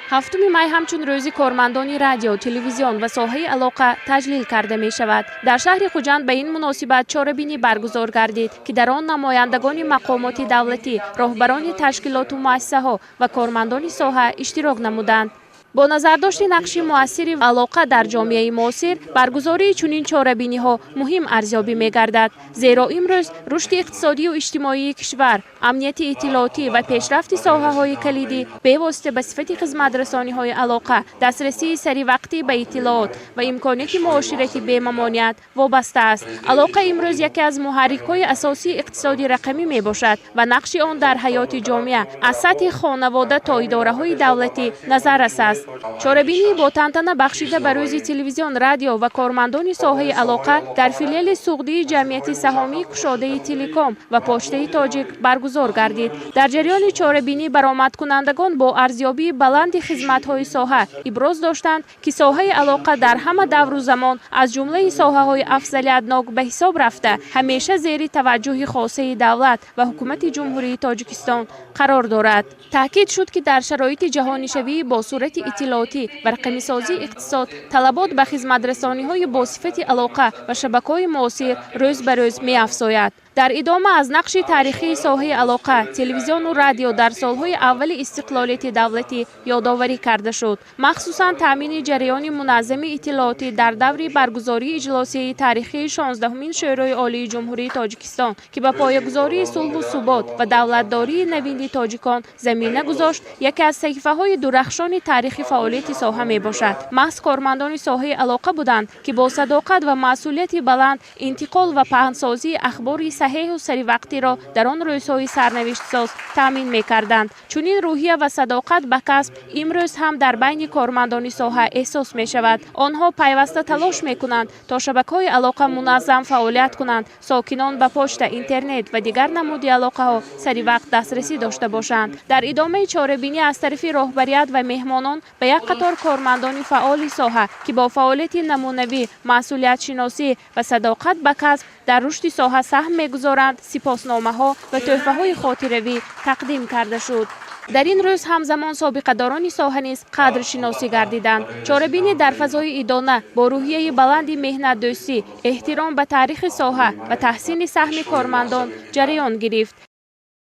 هفتم می همچون روز کارمندان رادیو، تلویزیون و ساحه علاقه تجلیل کرده می شود. در شهر خوجند به این مناسبت چاره‌بینی برگزار گردید که در آن نمایندگان مقامات دولتی، راهبران تشکیلات و مؤسسه‌ها و کارمندان ساحه اشتراک نمودند. با نظرداشت نقش مؤثر علاقه در جامعه معاصر، برگزاری چنین چاره‌بینی ها مهم ارزیابی می گردد، زیرا امروز رشد اقتصادی و اجتماعی کشور، امنیت اطلاعاتی و پیشرفت ساحه های کلیدی به واسطه به صفت خدمت رسانی های علاقه، دسترسی سری وقتی به اطلاعات و امکانات معاشرتی به ممانعت وابسته است. علاقه امروز یکی از محرک‌های اساسی اقتصادی رقمی می باشد و نقش آن در حیات جامعه از سطح خانواده تا اداره‌های دولتی نظررس است. چاره‌بینی با تنتنه بخشیده به روز تلویزیون، رادیو و کارمندان ساحه علاقه در فیلیال سوقدی جمعیت سهامی کشاده تلکام و پشته تاجیک برگزار گردید. در جریان چاره‌بینی برآمدکنندگان با ارزیابی بلند خدمت‌های ساحه ابراز داشتند که ساحه علاقه در همه دور و زمان از جمله ساحه‌های افضلیت‌ناک به حساب رفته همیشه زیر توجه خاصه دولت و حکومت جمهوری تاجیکستان قرار دارد. تاکید شد که در شرایط جهانی شوی با صورت اطلاعاتی و رقمی‌سازی اقتصاد، طلبات به خدمت‌رسانی‌های با صفت علاقه و شبکه‌های معاصر روز به روز می‌افزاید. در ادامه از نقش تاریخی ساحه علاقه، تلویزیون و رادیو در سالهای اول استقلالیت دولتی یادآوری کرده شد، مخصوصاً تامین جریان منظم اطلاعاتی در دور برگزاری اجلاسی تاریخی 16مین شورای عالی جمهوری تاجیکستان که به پایه‌گذاری صلح و ثبات و دولتداری نوین تاجیکان زمینه گذاشت، یکی از صحیفه‌های درخشان تاریخ فعالیت ساحه میباشد. محض کارمندان ساحه علاقه بودند که با صداقت و مسئولیت بلند انتقال و پهنسازی اخبار صحیح و سری وقتی را در آن روزهای سرنوشت ساز تامین می‌کردند. چنین روحیه و صداقت به کسب امروز هم در بین کارمندان ساحه احساس می‌شود. آنها پیوسته تلاش می‌کنند تا شبکه‌های علاقه منظم فعالیت کنند، ساکنان به پشت اینترنت و دیگر نمودی علاقه‌ها سری وقت دسترسی داشته باشند. در ادامه چاره‌بینی از طرف راهبریت و مهمانان به یک قطار کارمندان فعال ساحه که با فعالیت نمونوی، مسئولیت شناسی و صداقت به کسب در رشد ساحه سهم می‌گذارند، سپاسنامه‌ها و تحفه‌های خاطره‌ای تقدیم کرده شد. در این روز همزمان سابقه داران ساحه نیز قدر شناسی گردیدند. چاره‌بینی در فضای ادانه با روحیه بلند مهنت دوستی، احترام به تاریخ ساحه و تحسین سهم کارمندان جریان گرفت.